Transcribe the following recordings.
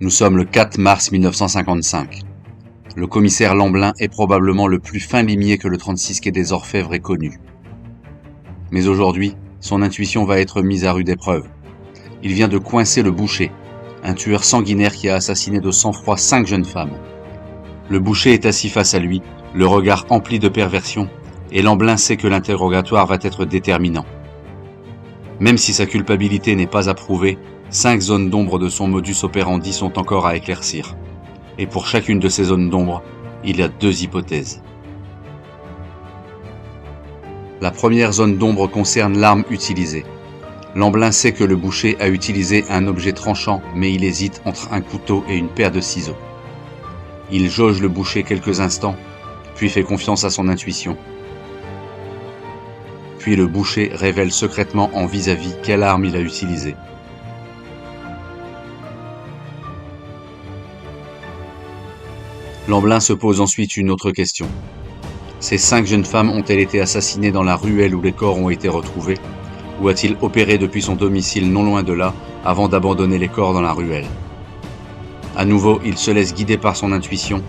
Nous sommes le 4 mars 1955. Le commissaire Lamblin est probablement le plus fin limier que le 36 quai des Orfèvres ait connu. Mais aujourd'hui, son intuition va être mise à rude épreuve. Il vient de coincer le boucher, un tueur sanguinaire qui a assassiné de sang-froid 5 jeunes femmes. Le boucher est assis face à lui, le regard empli de perversion, et Lamblin sait que l'interrogatoire va être déterminant. Même si sa culpabilité n'est pas approuvée, 5 zones d'ombre de son modus operandi sont encore à éclaircir. Et pour chacune de ces zones d'ombre, il y a 2 hypothèses. La première zone d'ombre concerne l'arme utilisée. Lamblin sait que le boucher a utilisé un objet tranchant, mais il hésite entre un couteau et une paire de ciseaux. Il jauge le boucher quelques instants, puis fait confiance à son intuition. Puis le boucher révèle secrètement en vis-à-vis quelle arme il a utilisée. Lamblin se pose ensuite une autre question. Ces 5 jeunes femmes ont-elles été assassinées dans la ruelle où les corps ont été retrouvés, ou a-t-il opéré depuis son domicile non loin de là avant d'abandonner les corps dans la ruelle? À nouveau, il se laisse guider par son intuition,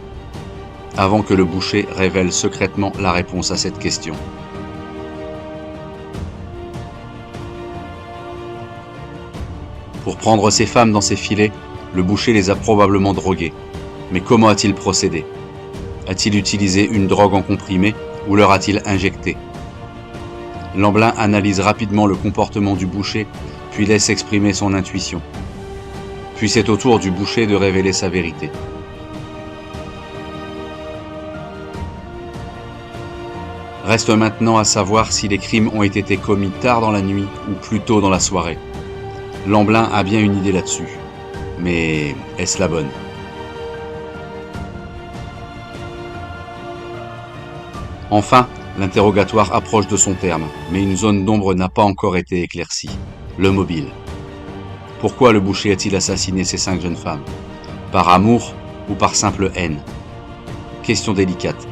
avant que le boucher révèle secrètement la réponse à cette question. Pour prendre ces femmes dans ses filets, le boucher les a probablement droguées. Mais comment a-t-il procédé? A-t-il utilisé une drogue en comprimé ou leur a-t-il injecté? Lamblin analyse rapidement le comportement du boucher, puis laisse exprimer son intuition. Puis c'est au tour du boucher de révéler sa vérité. Reste maintenant à savoir si les crimes ont été commis tard dans la nuit ou plus tôt dans la soirée. Lamblin a bien une idée là-dessus. Mais est-ce la bonne? Enfin, l'interrogatoire approche de son terme, mais une zone d'ombre n'a pas encore été éclaircie. Le mobile. Pourquoi le boucher a-t-il assassiné ces 5 jeunes femmes? Par amour ou par simple haine? Question délicate.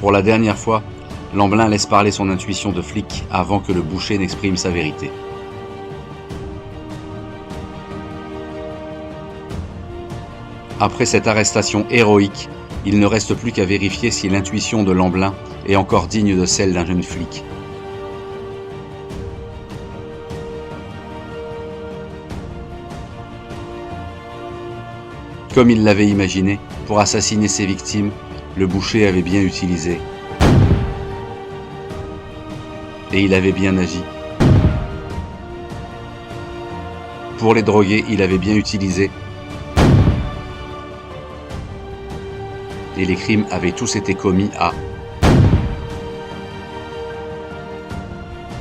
Pour la dernière fois, Lamblin laisse parler son intuition de flic avant que le boucher n'exprime sa vérité. Après cette arrestation héroïque, il ne reste plus qu'à vérifier si l'intuition de Lamblin est encore digne de celle d'un jeune flic. Comme il l'avait imaginé, pour assassiner ses victimes, le boucher avait bien utilisé. Et il avait bien agi. Pour les droguer, il avait bien utilisé. Et les crimes avaient tous été commis à...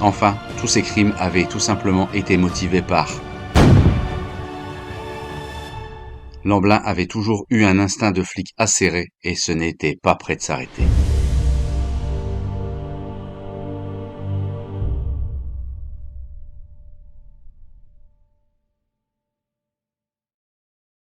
Enfin, tous ces crimes avaient tout simplement été motivés par... Lamblin avait toujours eu un instinct de flic acéré et ce n'était pas près de s'arrêter.